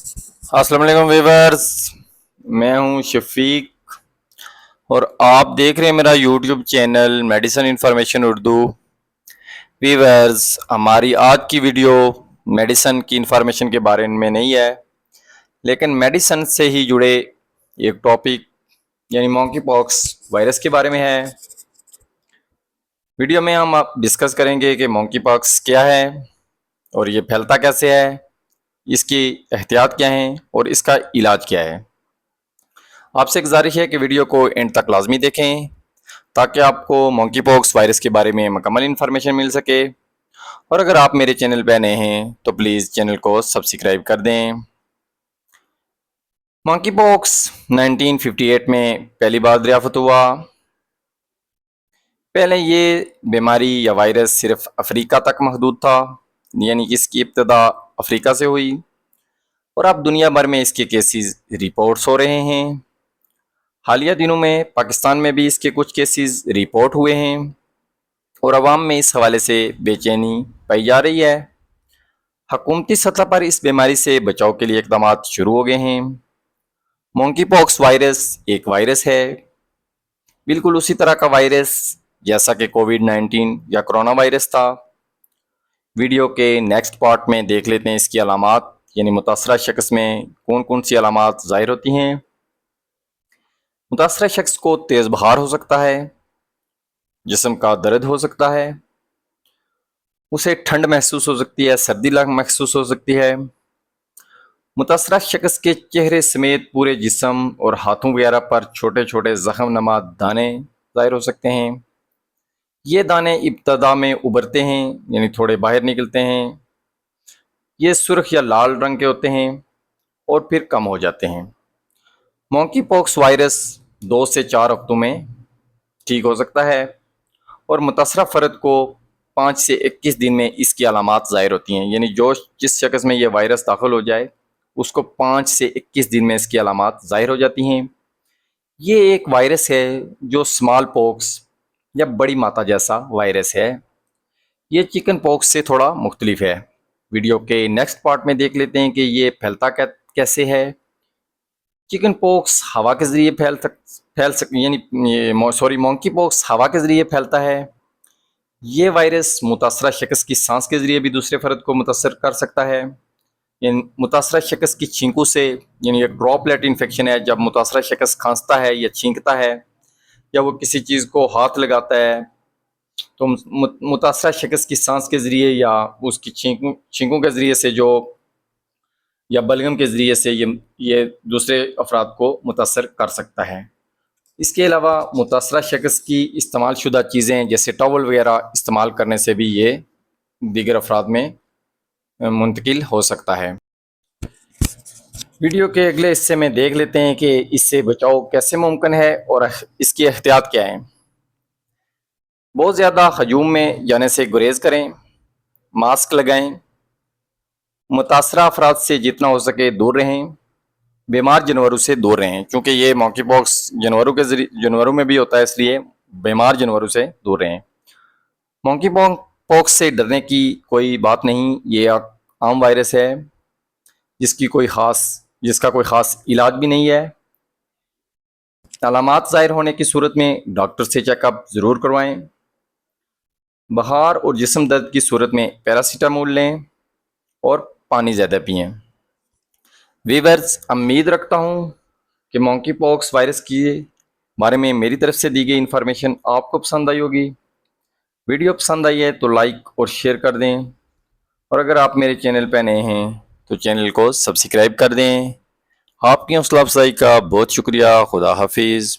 अस्सलाम वालेकुम वीवर्स। मैं हूं शफीक और आप देख रहे हैं मेरा YouTube channel medicine information Urdu. Viewers, हमारी आज की वीडियो मेडिसिन की इंफॉर्मेशन के बारे में नहीं है, लेकिन मेडिसिन से ही जुड़े एक टॉपिक यानी मॉन्की पॉक्स वायरस के बारे में है। वीडियो में हम डिस्कस करेंगे कि मॉन्की पॉक्स क्या है और ये फैलता कैसे है, इसकी एहतियात क्या है और इसका इलाज क्या है। आपसे एक गुजारिश है कि वीडियो को एंड तक लाजमी देखें ताकि आपको मॉन्की पॉक्स वायरस के बारे में मुकम्मल इन्फॉर्मेशन मिल सके। और अगर आप मेरे चैनल पर नए हैं तो प्लीज़ चैनल को सब्सक्राइब कर दें। मॉन्की पॉक्स 1958 में पहली बार दरियाफ्त हुआ। पहले ये बीमारी या वायरस सिर्फ अफ्रीका तक महदूद था, यानी कि इसकी इब्तदा अफ्रीका से हुई और अब दुनिया भर में इसके केसेस रिपोर्ट्स हो रहे हैं। हालिया दिनों में पाकिस्तान में भी इसके कुछ केसेस रिपोर्ट हुए हैं और अवाम में इस हवाले से बेचैनी पाई जा रही है। हुकूमती सतह पर इस बीमारी से बचाव के लिए इकदाम शुरू हो गए हैं। मॉन्की पॉक्स वायरस एक वायरस है, बिल्कुल उसी तरह का वायरस जैसा कि कोविड-19 या कोरोना वायरस था। वीडियो के नेक्स्ट पार्ट में देख लेते हैं इसकी अलामात, यानी मुतासरा शख्स में कौन कौन सी अलामात ज़ाहिर होती हैं। मुतासरा शख्स को तेज़ बुखार हो सकता है, जिस्म का दर्द हो सकता है, उसे ठंड महसूस हो सकती है, सर्दी महसूस हो सकती है। मुतासरा शख्स के चेहरे समेत पूरे जिस्म और हाथों वगैरह पर छोटे छोटे जख्म नमा दाने ज़ाहिर हो सकते हैं। ये दाने इब्तदा में उभरते हैं, यानी थोड़े बाहर निकलते हैं। ये सुर्ख या लाल रंग के होते हैं और फिर कम हो जाते हैं। मॉन्की पॉक्स वायरस 2 से 4 हफ्तों में ठीक हो सकता है और मुतासरा फ़र्द को 5 से 21 दिन में इसकी अलामात ज़ाहिर होती हैं, यानी जिस शख्स में ये वायरस दाखिल हो जाए उसको 5 से 21 दिन में इसकी अलामात ज़ाहिर हो जाती हैं। ये एक वायरस है जो स्मॉल पॉक्स या बड़ी माता जैसा वायरस है। ये चिकन पॉक्स से थोड़ा मुख्तलिफ है। वीडियो के नेक्स्ट पार्ट में देख लेते हैं कि ये फैलता कैसे है। चिकन पॉक्स हवा के ज़रिए मॉन्की पॉक्स हवा के ज़रिए फैलता है। ये वायरस मुतासरा शख्स की सांस के ज़रिए भी दूसरे फ़र्द को मुतासर कर सकता है। मुतासरा शख्स की छींकों से, यानी एक ड्रॉपलेट इन्फेक्शन है। जब मुतासरा शख्स खांसता है या छींकता है या वो किसी चीज़ को हाथ लगाता है तो मुतासरा शख्स की सांस के ज़रिए या उसकी छींकों के ज़रिए से जो या बलगम के ज़रिए से ये दूसरे अफराद को मुतासर कर सकता है। इसके अलावा मुतासरा शख्स की इस्तेमाल शुदा चीज़ें जैसे टॉवल वगैरह इस्तेमाल करने से भी ये दीगर अफराद में मुंतकिल हो सकता है। वीडियो के अगले हिस्से में देख लेते हैं कि इससे बचाव कैसे मुमकिन है और इसकी एहतियात क्या है। बहुत ज़्यादा हजूम में जाने से गुरेज करें, मास्क लगाएं, मुतासरा अफराद से जितना हो सके दूर रहें, बीमार जानवरों से दूर रहें, क्योंकि ये मॉन्की पॉक्स जानवरों में भी होता है, इसलिए बीमार जानवरों से दूर रहें। मॉन्की पॉक्स से डरने की कोई बात नहीं, ये आम वायरस है जिसका कोई ख़ास इलाज भी नहीं है। अलामात ज़ाहिर होने की सूरत में डॉक्टर से चेकअप ज़रूर करवाएं। बुखार और जिस्म दर्द की सूरत में पैरासीटामोल लें और पानी ज़्यादा पिएं। वीवर्स, उम्मीद रखता हूँ कि मॉन्की पॉक्स वायरस के बारे में मेरी तरफ से दी गई इन्फॉर्मेशन आपको पसंद आई होगी। वीडियो पसंद आई है तो लाइक और शेयर कर दें और अगर आप मेरे चैनल पर नए हैं तो चैनल को सब्सक्राइब कर दें। आपकी हौसला अफजाई का बहुत शुक्रिया। खुदा हाफिज़।